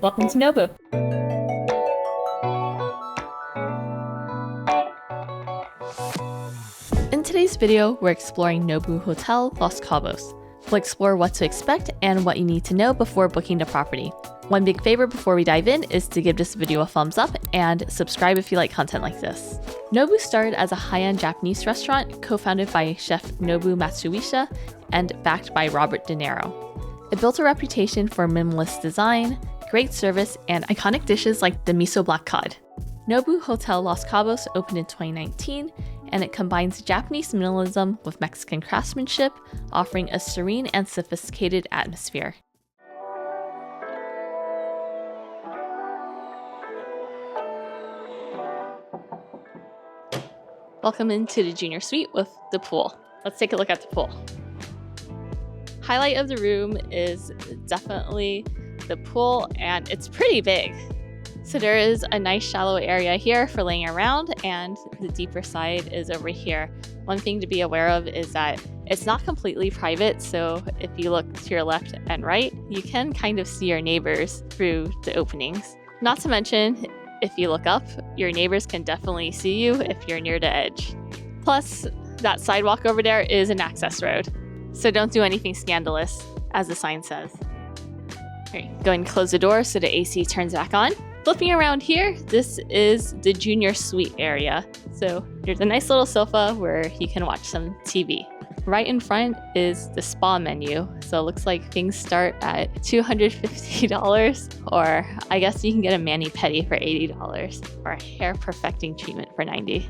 Welcome to Nobu. In today's video, we're exploring Nobu Hotel Los Cabos. We'll explore what to expect and what you need to know before booking the property. One big favor before we dive in is to give this video a thumbs up and subscribe if you like content like this. Nobu started as a high-end Japanese restaurant co-founded by chef Nobu Matsuisha and backed by Robert De Niro. It built a reputation for minimalist design, great service, and iconic dishes like the miso black cod. Nobu Hotel Los Cabos opened in 2019, and it combines Japanese minimalism with Mexican craftsmanship, offering a serene and sophisticated atmosphere. Welcome into the junior suite with the pool. Let's take a look at the pool. Highlight of the room is definitely the pool, and it's pretty big. So there is a nice shallow area here for laying around, and the deeper side is over here. One thing to be aware of is that it's not completely private, so if you look to your left and right, you can kind of see your neighbors through the openings. Not to mention, if you look up, your neighbors can definitely see you if you're near the edge. Plus, that sidewalk over there is an access road, so don't do anything scandalous, as the sign says. Alright, go ahead and close the door so the AC turns back on. Flipping around here, this is the junior suite area. So there's a nice little sofa where you can watch some TV. Right in front is the spa menu. So it looks like things start at $250, or I guess you can get a mani-pedi for $80, or a hair perfecting treatment for $90.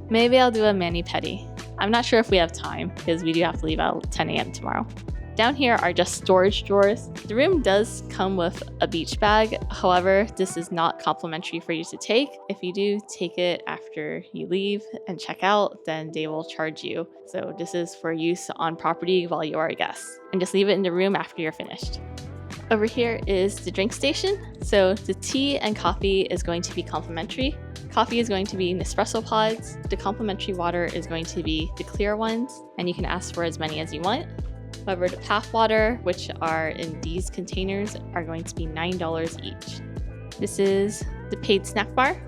Maybe I'll do a mani-pedi. I'm not sure if we have time because we do have to leave out at 10 a.m. tomorrow. Down here are just storage drawers. The room does come with a beach bag. However, this is not complimentary for you to take. If you do take it after you leave and check out, then they will charge you. So this is for use on property while you are a guest. And just leave it in the room after you're finished. Over here is the drink station. So the tea and coffee is going to be complimentary. Coffee is going to be Nespresso pods. The complimentary water is going to be the clear ones, and you can ask for as many as you want. However, the tap water, which are in these containers, are going to be $9 each. This is the paid snack bar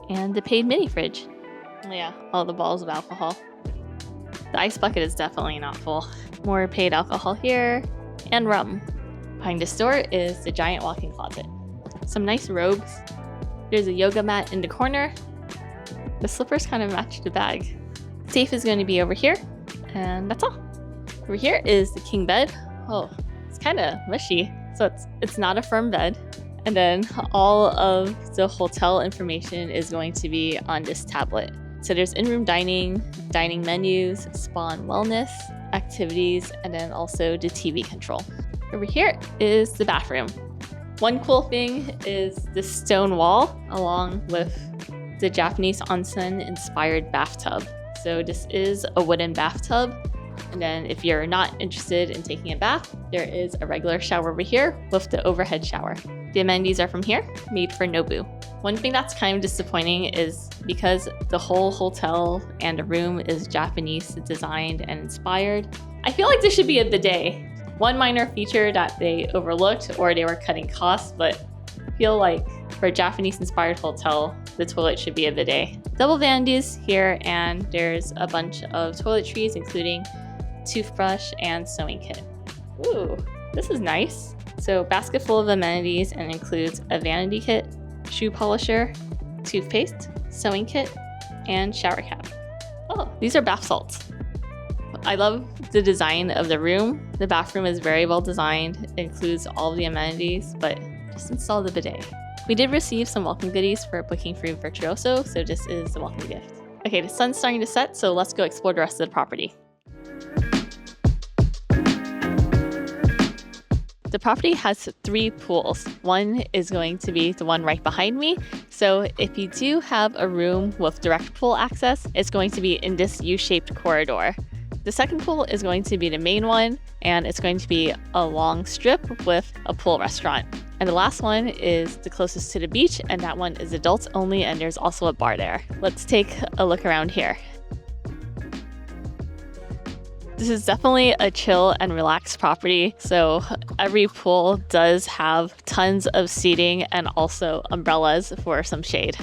and the paid mini fridge. Oh yeah, all the bottles of alcohol. The ice bucket is definitely not full. More paid alcohol here, and rum. Behind this door is the giant walk-in closet. Some nice robes. There's a yoga mat in the corner. The slippers kind of match the bag. Safe is going to be over here, and that's all. Over here is the king bed. Oh, it's kind of mushy, so it's not a firm bed. And then all of the hotel information is going to be on this tablet. So there's in-room dining, dining menus, spa and wellness, activities, and then also the TV control. Over here is the bathroom. One cool thing is the stone wall, along with the Japanese onsen inspired bathtub. So this is a wooden bathtub. And then if you're not interested in taking a bath, there is a regular shower over here with the overhead shower. The amenities are from here, made for Nobu. One thing that's kind of disappointing is because the whole hotel and the room is Japanese designed and inspired, I feel like there should be a bidet. One minor feature that they overlooked, or they were cutting costs, but I feel like for a Japanese inspired hotel, the toilet should be a bidet. Double vanities here, and there's a bunch of toiletries, including toothbrush and sewing kit. Ooh, this is nice. So basket full of amenities, and includes a vanity kit, shoe polisher, toothpaste, sewing kit, and shower cap. Oh, these are bath salts. I love the design of the room. The bathroom is very well designed. It includes all of the amenities, but just install the bidet. We did receive some welcome goodies for booking through Virtuoso, so this is the welcome gift. Okay, the sun's starting to set, so let's go explore the rest of the property. The property has 3 pools. One is going to be the one right behind me. So if you do have a room with direct pool access, it's going to be in this U-shaped corridor. The second pool is going to be the main one, and it's going to be a long strip with a pool restaurant. And the last one is the closest to the beach, and that one is adults only, and there's also a bar there. Let's take a look around here. This is definitely a chill and relaxed property, so every pool does have tons of seating and also umbrellas for some shade.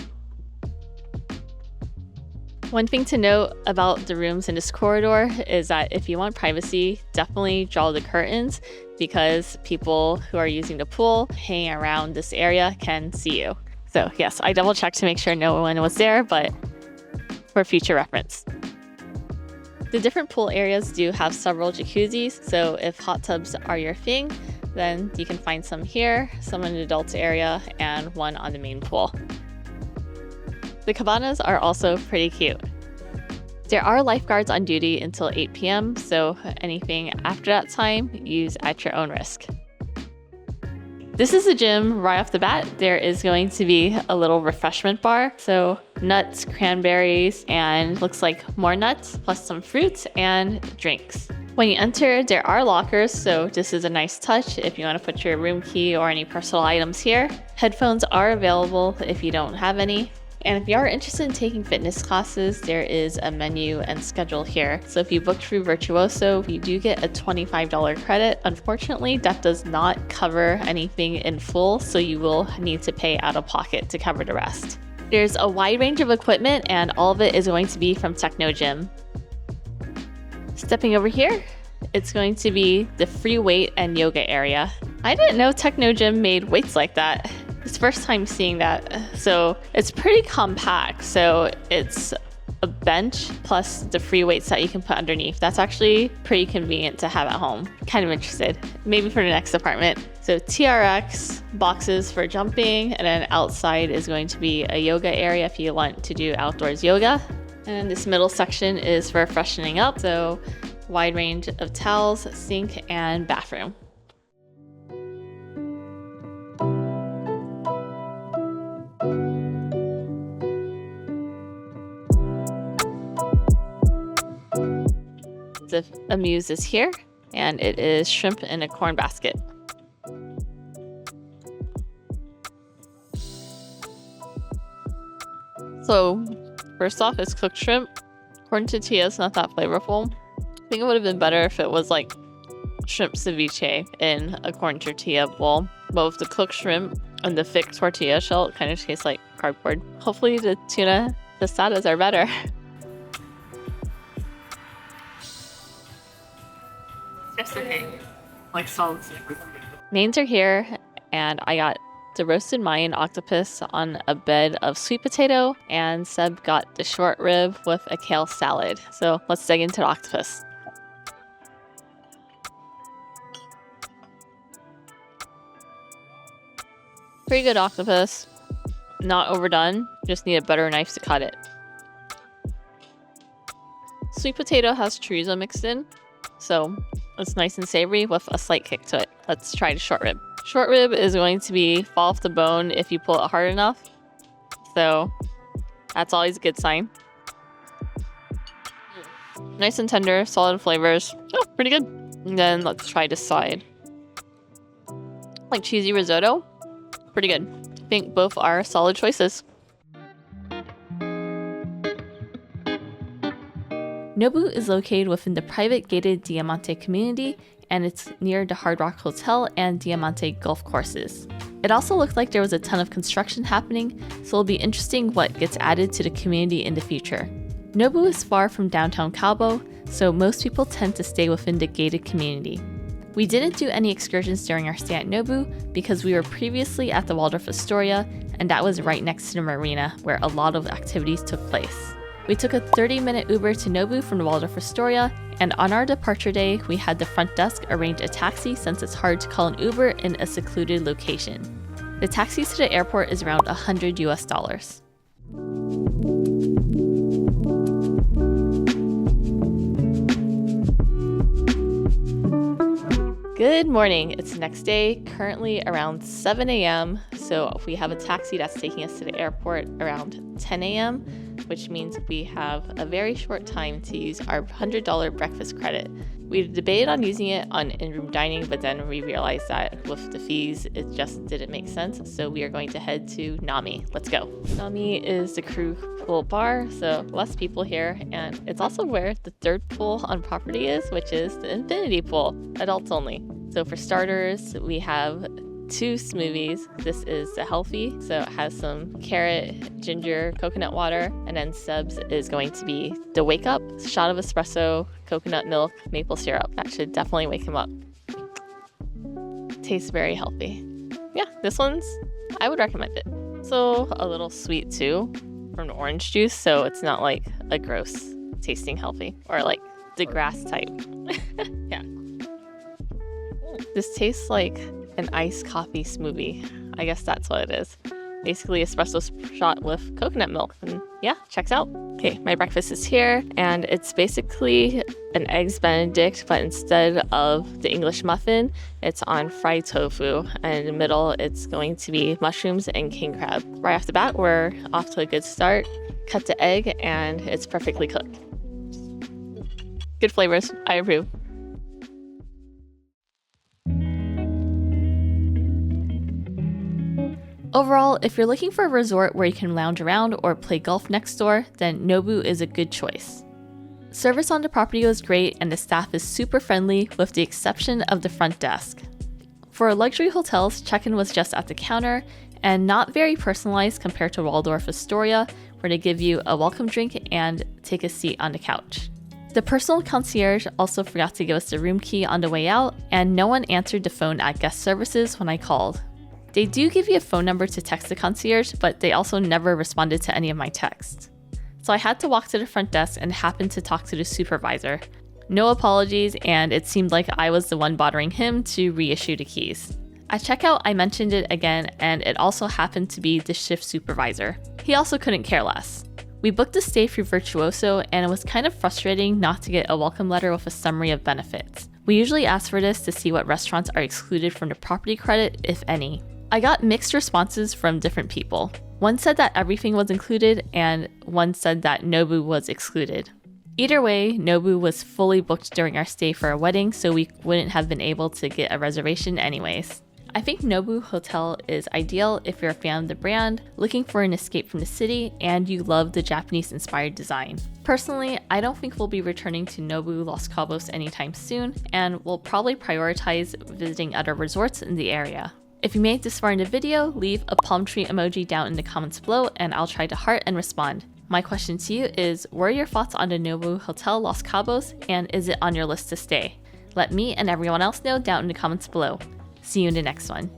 One thing to note about the rooms in this corridor is that if you want privacy, definitely draw the curtains because people who are using the pool hanging around this area can see you. So yes, I double checked to make sure no one was there, but for future reference. The different pool areas do have several jacuzzis, so if hot tubs are your thing, then you can find some here, some in the adults area, and one on the main pool. The cabanas are also pretty cute. There are lifeguards on duty until 8 p.m., so anything after that time, use at your own risk. This is the gym right off the bat. There is going to be a little refreshment bar, so nuts, cranberries, and looks like more nuts, plus some fruits and drinks. When you enter, there are lockers, so this is a nice touch if you want to put your room key or any personal items here. Headphones are available if you don't have any. And if you are interested in taking fitness classes, there is a menu and schedule here. So if you book through Virtuoso, you do get a $25 credit. Unfortunately, that does not cover anything in full, so you will need to pay out of pocket to cover the rest. There's a wide range of equipment, and all of it is going to be from Techno Gym. Stepping over here, it's going to be the free weight and yoga area. I didn't know Techno Gym made weights like that. It's the first time seeing that. So it's pretty compact. So it's a bench plus the free weights that you can put underneath. That's actually pretty convenient to have at home. Kind of interested, maybe for the next apartment. So TRX, boxes for jumping, and then outside is going to be a yoga area if you want to do outdoors yoga. And this middle section is for freshening up. So wide range of towels, sink, and bathroom. The Amuse is here, and it is shrimp in a corn basket. So first off, it's cooked shrimp. Corn tortilla is not that flavorful. I think it would have been better if it was like shrimp ceviche in a corn tortilla bowl. Both the cooked shrimp and the thick tortilla shell kind of tastes like cardboard. Hopefully the tuna tostadas are better. Just okay. Like solid. Mains are here, and I got the roasted Mayan octopus on a bed of sweet potato, and Seb got the short rib with a kale salad. So let's dig into the octopus. Pretty good octopus. Not overdone, just need a better knife to cut it. Sweet potato has chorizo mixed in, so it's nice and savory with a slight kick to it. Let's try the short rib. Short rib is going to be fall off the bone if you pull it hard enough. So that's always a good sign. Nice and tender, solid flavors. Oh, pretty good. And then let's try this side. Like cheesy risotto. Pretty good. I think both are solid choices. Nobu is located within the private gated Diamante community, and it's near the Hard Rock Hotel and Diamante golf courses. It also looked like there was a ton of construction happening, so it'll be interesting what gets added to the community in the future. Nobu is far from downtown Cabo, so most people tend to stay within the gated community. We didn't do any excursions during our stay at Nobu because we were previously at the Waldorf Astoria, and that was right next to the marina where a lot of activities took place. We took a 30-minute Uber to Nobu from the Waldorf Astoria, and on our departure day, we had the front desk arrange a taxi since it's hard to call an Uber in a secluded location. The taxi to the airport is around $100 US. Good morning, it's the next day, currently around 7 a.m. So we have a taxi that's taking us to the airport around 10 a.m., which means we have a very short time to use our $100 breakfast credit. We debated on using it on in-room dining, but then we realized that with the fees, it just didn't make sense. So we are going to head to Nami. Let's go. Nami is the crew pool bar, so less people here. And it's also where the third pool on property is, which is the infinity pool, adults only. So for starters, we have 2 smoothies. This is the healthy, so it has some carrot, ginger, coconut water, and then subs is going to be the wake up shot of espresso, coconut milk, maple syrup. That should definitely wake him up. Tastes very healthy. Yeah, this one's, I would recommend it. So a little sweet too from the orange juice, so it's not like a gross tasting healthy or like the grass type. Yeah. This tastes like an iced coffee smoothie. I guess that's what it is. Basically espresso shot with coconut milk. And yeah, checks out. Okay, my breakfast is here, and it's basically an eggs benedict, but instead of the English muffin, it's on fried tofu, and in the middle it's going to be mushrooms and king crab. Right off the bat, we're off to a good start. Cut the egg, and it's perfectly cooked. Good flavors. I approve. Overall, if you're looking for a resort where you can lounge around or play golf next door, then Nobu is a good choice. Service on the property was great, and the staff is super friendly with the exception of the front desk. For luxury hotels, check-in was just at the counter and not very personalized compared to Waldorf Astoria, where they give you a welcome drink and take a seat on the couch. The personal concierge also forgot to give us the room key on the way out, and no one answered the phone at guest services when I called. They do give you a phone number to text the concierge, but they also never responded to any of my texts. So I had to walk to the front desk and happened to talk to the supervisor. No apologies, and it seemed like I was the one bothering him to reissue the keys. At checkout, I mentioned it again, and it also happened to be the shift supervisor. He also couldn't care less. We booked a stay through Virtuoso, and it was kind of frustrating not to get a welcome letter with a summary of benefits. We usually ask for this to see what restaurants are excluded from the property credit, if any. I got mixed responses from different people. One said that everything was included, and one said that Nobu was excluded. Either way, Nobu was fully booked during our stay for a wedding, so we wouldn't have been able to get a reservation anyways. I think Nobu Hotel is ideal if you're a fan of the brand, looking for an escape from the city, and you love the Japanese-inspired design. Personally, I don't think we'll be returning to Nobu Los Cabos anytime soon, and we'll probably prioritize visiting other resorts in the area. If you made it this far in the video, leave a palm tree emoji down in the comments below and I'll try to heart and respond. My question to you is, what are your thoughts on the Nobu Hotel Los Cabos, and is it on your list to stay? Let me and everyone else know down in the comments below. See you in the next one.